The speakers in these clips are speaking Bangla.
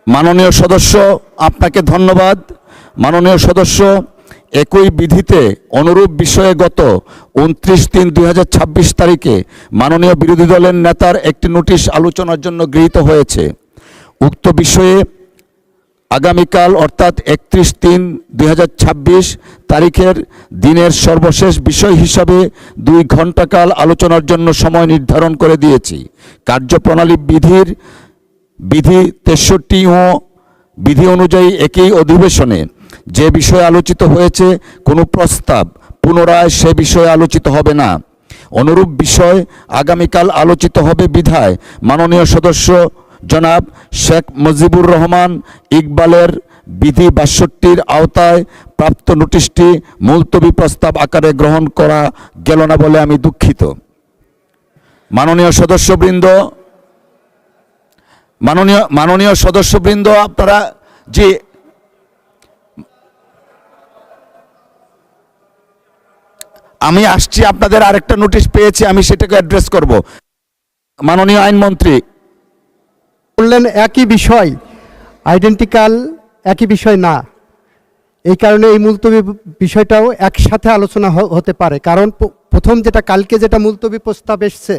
মাননীয় সদস্য, আপনাকে ধন্যবাদ। মাননীয় সদস্য, একই বিধিতে অনুরূপ বিষয়ে গত 29/3/2026 তারিখে মাননীয় বিরোধী দলের নেতার একটি নোটিশ আলোচনার জন্য গৃহীত হয়েছে। উক্ত বিষয়ে আগামীকাল অর্থাৎ 31/3/2026 তারিখের দিনের সর্বশেষ বিষয় হিসাবে 2 ঘণ্টাকাল আলোচনার জন্য সময় নির্ধারণ করে দিয়েছি। কার্যপ্রণালী বিধি 63 ও বিধি অনুযায়ী একই অধিবেশনে যে বিষয়ে আলোচিত হয়েছে কোনো প্রস্তাব পুনরায় সে বিষয়ে আলোচিত হবে না। অনুরূপ বিষয় আগামীকাল আলোচিত হবে বিধায় মাননীয় সদস্য জনাব শেখ মুজিবুর রহমান ইকবালের বিধি 62-র আওতায় প্রাপ্ত নোটিশটি মুলতবি প্রস্তাব আকারে গ্রহণ করা গেল না বলে আমি দুঃখিত। মাননীয় সদস্যবৃন্দ, আপনারা যে আমি আসছি, আপনাদের আরেকটা নোটিশ পেয়েছি, আমি সেটাকে অ্যাড্রেস করব। মাননীয় আইনমন্ত্রী বললেন একই বিষয়, আইডেন্টিক্যাল একই বিষয় না, এই কারণে এই মুলতবি বিষয়টাও একসাথে আলোচনা হতে পারে। কারণ প্রথম কালকে যেটা মুলতবি প্রস্তাব এসছে,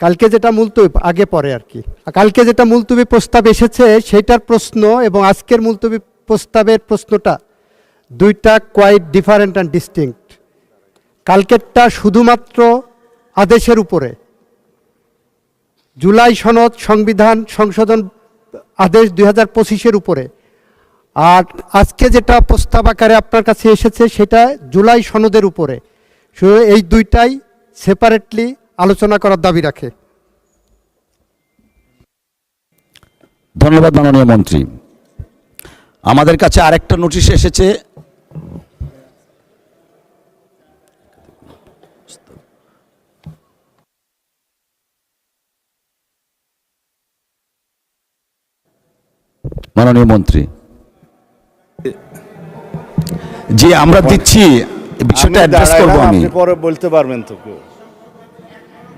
কালকে যেটা মুলতবি আগে পরে আর কি, কালকে যেটা মুলতবি প্রস্তাব এসেছে সেটার প্রশ্ন এবং আজকের মুলতবি প্রস্তাবের প্রশ্নটা দুইটা কোয়াইট ডিফারেন্ট অ্যান্ড ডিস্টিংক্ট। কালকেরটা শুধুমাত্র আদেশের উপরে, জুলাই সনদ সংবিধান সংশোধন আদেশ 2025-এর উপরে, আর আজকে যেটা প্রস্তাব আকারে আপনার কাছে এসেছে সেটা জুলাই সনদের উপরে। এই দুইটাই সেপারেটলি আলোচনা করার দাবি রাখে। ধন্যবাদ মাননীয় মন্ত্রী। আমাদের কাছে আরেকটা নোটিশ এসেছে। মাননীয় মন্ত্রী, জি আমরা দিচ্ছি, বিষয়টা অ্যাড্রেস করব। আমি পরে বলতে পারবেন তো কেউ?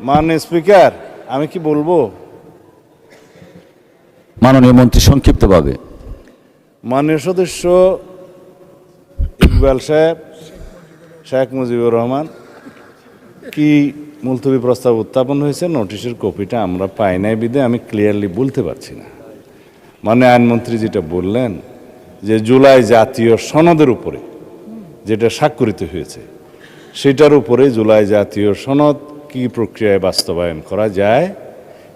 মাননীয় স্পিকার, আমি কি বলবো? মাননীয় মন্ত্রী সংক্ষিপ্তভাবে। মাননীয় সদস্য ইকবাল সাহেব, শেখ মুজিবুর রহমান কি মুলতবি প্রস্তাব উত্থাপন হয়েছে, নোটিশের কপিটা আমরা পাই নাই বিধে আমি ক্লিয়ারলি বলতে পারছি না। মানে আইনমন্ত্রী যেটা বললেন যে জুলাই জাতীয় সনদের উপরে যেটা স্বাক্ষরিত হয়েছে সেটার উপরে জুলাই জাতীয় সনদ কি প্রক্রিয়ায় বাস্তবায়ন করা যায়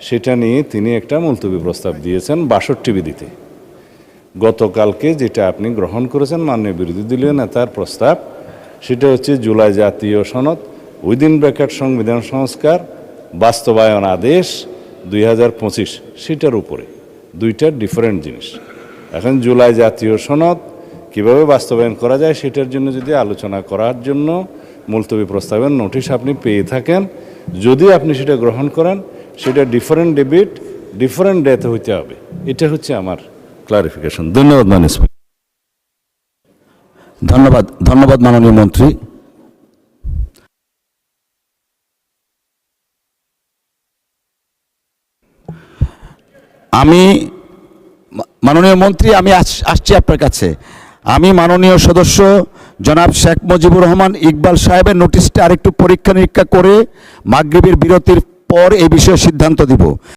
সেটা নিয়ে তিনি একটা মুলতবি প্রস্তাব দিয়েছেন 62 বিধিতে। গতকালকে যেটা আপনি গ্রহণ করেছেন মাননীয় বিরোধী দলীয় নেতার প্রস্তাব, সেটা হচ্ছে জুলাই জাতীয় সনদ উইদিন ব্র্যাকেট সংবিধান সংস্কার বাস্তবায়ন আদেশ 2025, সেটার উপরে। দুইটা ডিফারেন্ট জিনিস। এখন জুলাই জাতীয় সনদ কিভাবে বাস্তবায়ন করা যায় সেটার জন্য যদি আলোচনা করার জন্য মুলতবি প্রস্তাবের নোটিশ আপনি পেয়ে থাকেন, যদি আপনি সেটা গ্রহণ করেন, সেটা ডিফারেন্ট ডিবেট ডিফারেন্ট ডেতে হইতে হবে। এটা হচ্ছে আমার ক্লারিফিকেশন। ধন্যবাদ মাননীয় স্পিকার। ধন্যবাদ মাননীয় মন্ত্রী। মাননীয় মন্ত্রী, আমি আসছি আপনার কাছে। আমি মাননীয় সদস্য জনাব শেখ মুজিবুর রহমান ইকবাল সাহেবের নোটিশটা আরেকটু পরীক্ষা নিরীক্ষা করে মাগরিবের বিরতির পর এই বিষয়ে সিদ্ধান্ত দিব।